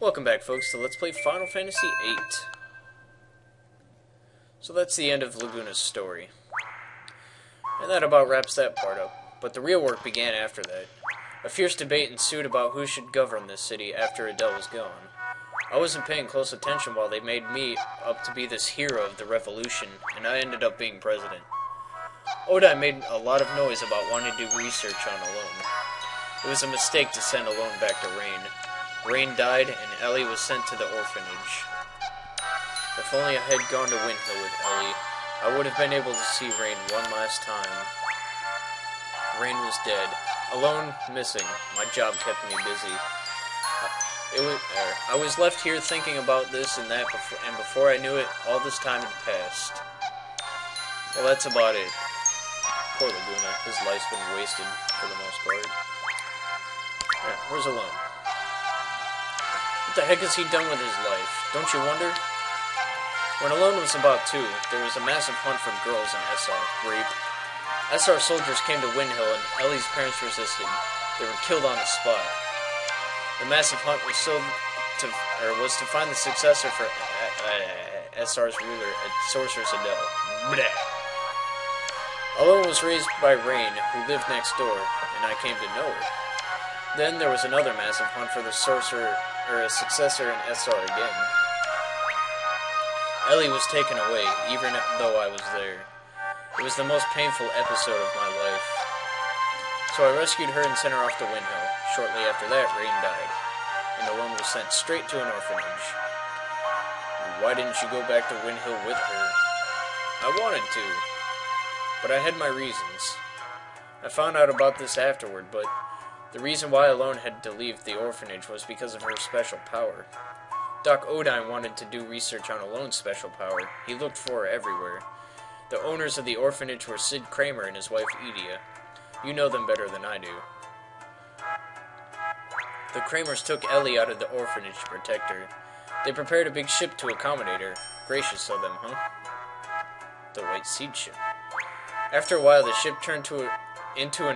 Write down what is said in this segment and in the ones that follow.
Welcome back, folks, to Let's Play Final Fantasy VIII. So that's the end of Laguna's story. And that about wraps that part up. But the real work began after that. A fierce debate ensued about who should govern this city after Adele was gone. I wasn't paying close attention while they made me up to be this hero of the revolution, and I ended up being president. Odai made a lot of noise about wanting to do research on Alone. It was a mistake to send Alone back to Rain. Rain died, and Ellie was sent to the orphanage. If only I had gone to Windhill with Ellie, I would have been able to see Rain one last time. Rain was dead. Alone, missing. My job kept me busy. I was left here thinking about this and that, and before I knew it, all this time had passed. Well, that's about it. Poor Laguna. His life's been wasted, for the most part. Yeah, where's Alone? What the heck has he done with his life? Don't you wonder? When Alone was about 2, there was a massive hunt for girls in SR. Rape. SR soldiers came to Windhill, and Ellie's parents resisted. They were killed on the spot. The massive hunt was to find the successor for SR's ruler, Sorceress Adele. Blech. Alone was raised by Rain, who lived next door, and I came to know her. Then there was another massive hunt for the sorcerer, or a successor in SR again. Ellie was taken away, even though I was there. It was the most painful episode of my life. So I rescued her and sent her off to Windhill. Shortly after that, Rain died, and Alone was sent straight to an orphanage. Why didn't you go back to Windhill with her? I wanted to, but I had my reasons. I found out about this afterward, but the reason why Alone had to leave the orphanage was because of her special power. Doc Odine wanted to do research on Alone's special power. He looked for her everywhere. The owners of the orphanage were Sid Kramer and his wife Edia. You know them better than I do. The Kramers took Ellie out of the orphanage to protect her. They prepared a big ship to accommodate her. Gracious of them, huh? The White Seed ship. After a while, the ship turned into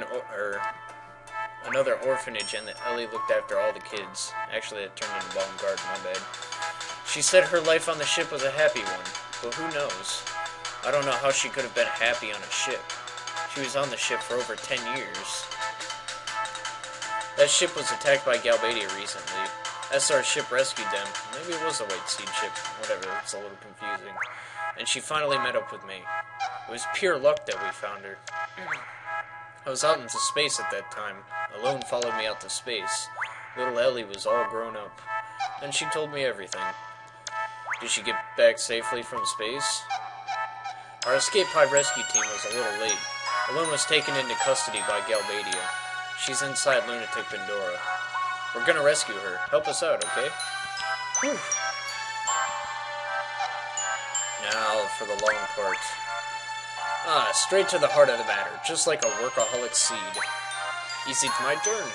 another orphanage, and Ellie looked after all the kids. Actually, it turned into Balm Garden, my bad. She said her life on the ship was a happy one, but who knows? I don't know how she could have been happy on a ship. She was on the ship for over 10 years. That ship was attacked by Galbadia recently. SR's ship rescued them. Maybe it was a White Seed ship. Whatever, it's a little confusing. And she finally met up with me. It was pure luck that we found her. I was out into space at that time. Alone followed me out to space. Little Ellie was all grown up. And she told me everything. Did she get back safely from space? Our escape pod rescue team was a little late. Alone was taken into custody by Galbadia. She's inside Lunatic Pandora. We're gonna rescue her. Help us out, okay? Whew. Now for the long part. Straight to the heart of the matter, just like a workaholic seed. Is it my turn?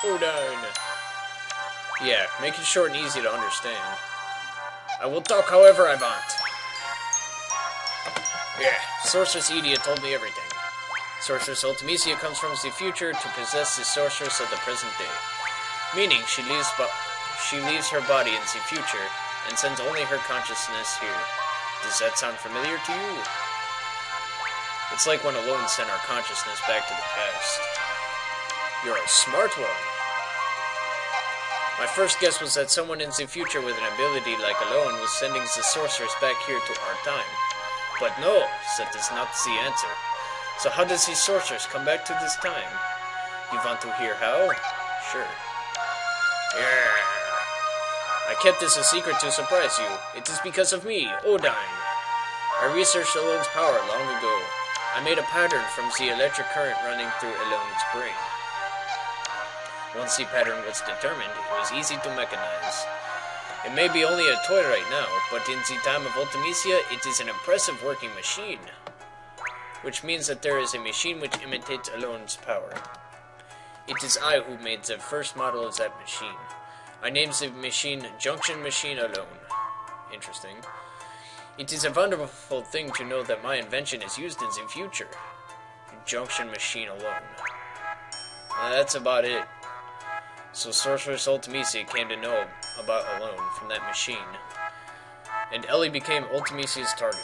Odine. Yeah, make it short and easy to understand. I will talk however I want. Yeah, Sorceress Edia told me everything. Sorceress Ultimecia comes from the future to possess the sorceress of the present day. Meaning, she leaves her body in the future and sends only her consciousness here. Does that sound familiar to you? It's like when Alone sent our consciousness back to the past. You're a smart one. My first guess was that someone in the future with an ability like Alone was sending the sorceress back here to our time. But no, that is not the answer. So how does the sorceress come back to this time? You want to hear how? Sure. Yeah. I kept this a secret to surprise you. It is because of me, Odine. I researched Alone's power long ago. I made a pattern from the electric current running through Alone's brain. Once the pattern was determined, it was easy to mechanize. It may be only a toy right now, but in the time of Ultimecia, it is an impressive working machine. Which means that there is a machine which imitates Alone's power. It is I who made the first model of that machine. I named the machine Junction Machine Alone. Interesting. It is a wonderful thing to know that my invention is used in the future. Junction Machine Alone. That's about it. So Sorceress Ultimecia came to know about Alone from that machine. And Ellie became Ultimecia's target.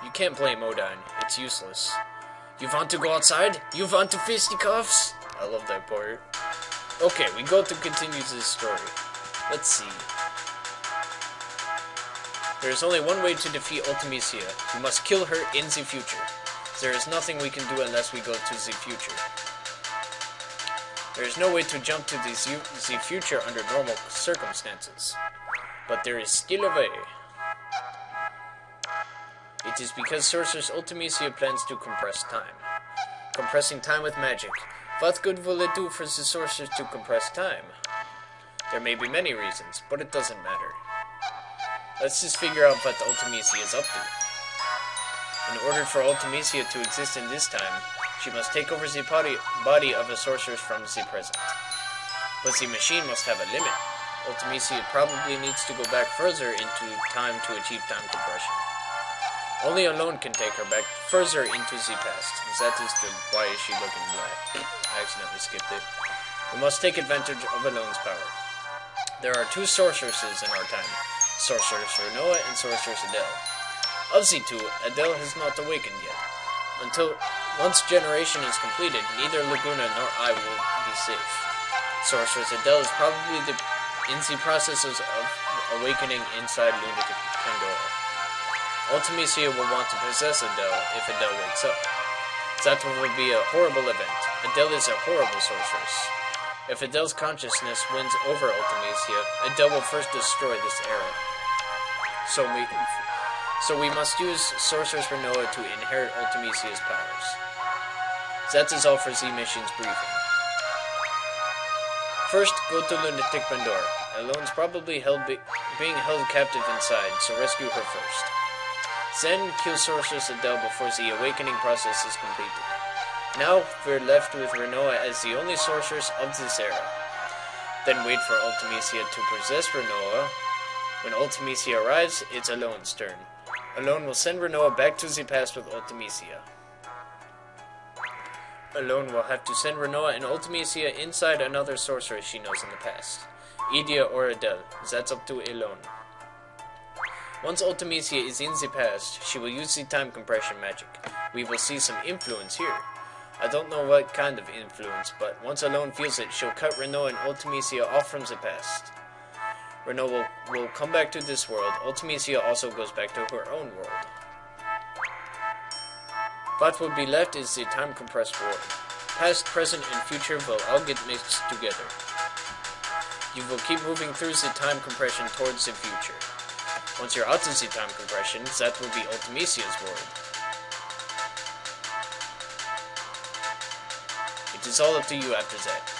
You can't blame Odine. It's useless. You want to go outside? You want to fisticuffs? I love that part. Okay, we go to continue this story. Let's see. There is only one way to defeat Ultimecia. We must kill her in the future. There is nothing we can do unless we go to the future. There is no way to jump to the future under normal circumstances. But there is still a way. It is because Sorceress Ultimecia plans to compress time. Compressing time with magic. What good will it do for the sorceress to compress time? There may be many reasons, but it doesn't matter. Let's just figure out what Ultimecia is up to. In order for Ultimecia to exist in this time, she must take over the body of a sorceress from the present. But the machine must have a limit. Ultimecia probably needs to go back further into time to achieve time compression. Only Alone can take her back further into the past. That is the why is she looking black. I accidentally skipped it. We must take advantage of Alone's power. There are two sorceresses in our time. Sorceress Renoa and Sorceress Adele. Of the two, Adele has not awakened yet. Once generation is completed, neither Laguna nor I will be safe. Sorceress Adele is probably in the processes of awakening inside Lunatic Pandora. Ultimecia will want to possess Adele if Adele wakes up. That will be a horrible event. Adele is a horrible sorceress. If Adele's consciousness wins over Ultimecia, Adele will first destroy this era. So we must use Sorceress Renoa to inherit Ultimecia's powers. That is all for Z Mission's briefing. First, go to Lunatic Pandora. Alone's probably being held captive inside, so rescue her first. Then, kill Sorceress Adele before the awakening process is completed. Now, we're left with Renoa as the only sorceress of this era. Then wait for Ultimecia to possess Renoa. When Ultimecia arrives, it's Alone's turn. Alone will send Renoa back to the past with Ultimecia. Alone will have to send Renoa and Ultimecia inside another sorceress she knows in the past. Idia or Adele. That's up to Alone. Once Ultimecia is in the past, she will use the time compression magic. We will see some influence here. I don't know what kind of influence, but once Alone feels it, she'll cut Renoa and Ultimecia off from the past. Renoa will come back to this world. Ultimecia also goes back to her own world. What will be left is the time-compressed world. Past, present, and future will all get mixed together. You will keep moving through the time compression towards the future. Once you're out of the time compression, that will be Ultimecia's world. It is all up to you after that.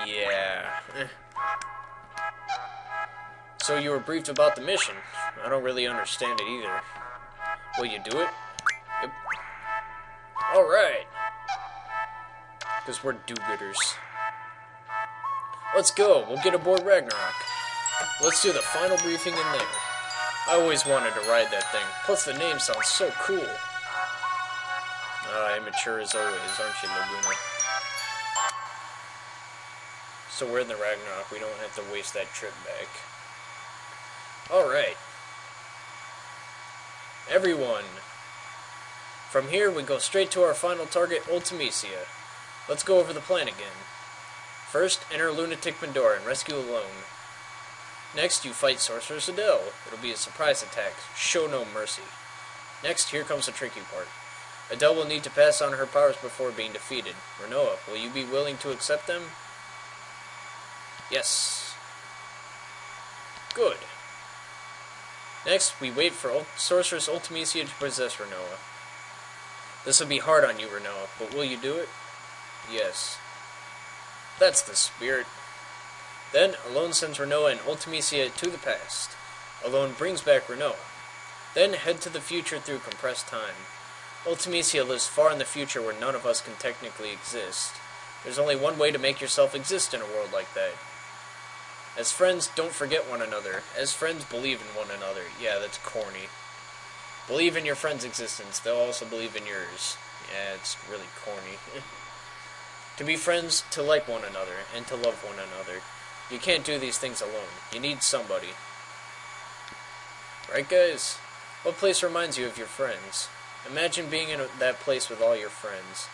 Yeah. So you were briefed about the mission. I don't really understand it either. Will you do it? Yep. Alright. Because we're do-gooders. Let's go. We'll get aboard Ragnarok. Let's do the final briefing in there. I always wanted to ride that thing. Plus the name sounds so cool. Immature as always, aren't you, Laguna? So we're in the Ragnarok. We don't have to waste that trip back. Alright. Everyone. From here, we go straight to our final target, Ultimecia. Let's go over the plan again. First, enter Lunatic Pandora and rescue Alone. Next, you fight Sorceress Adele. It'll be a surprise attack. Show no mercy. Next, here comes the tricky part. Adele will need to pass on her powers before being defeated. Renoa, will you be willing to accept them? Yes. Good. Next, we wait for Sorceress Ultimecia to possess Renoa. This will be hard on you, Renoa, but will you do it? Yes. That's the spirit. Then, Alone sends Renoa and Ultimecia to the past. Alone brings back Renoa. Then, head to the future through compressed time. Ultimecia lives far in the future where none of us can technically exist. There's only one way to make yourself exist in a world like that. As friends, don't forget one another. As friends, believe in one another. Yeah, that's corny. Believe in your friend's existence. They'll also believe in yours. Yeah, it's really corny. To be friends, to like one another, and to love one another. You can't do these things alone. You need somebody. Right, guys? What place reminds you of your friends? Imagine being in that place with all your friends.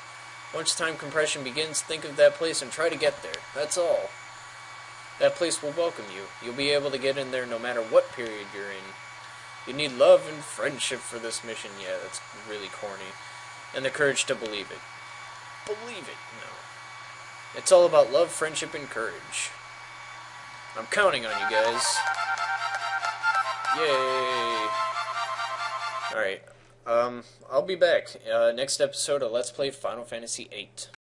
Once time compression begins, think of that place and try to get there. That's all. That place will welcome you. You'll be able to get in there no matter what period you're in. You need love and friendship for this mission. Yeah, that's really corny. And the courage to believe it. Believe it? No. It's all about love, friendship, and courage. I'm counting on you guys. Yay! Alright. I'll be back. Next episode of Let's Play Final Fantasy VIII.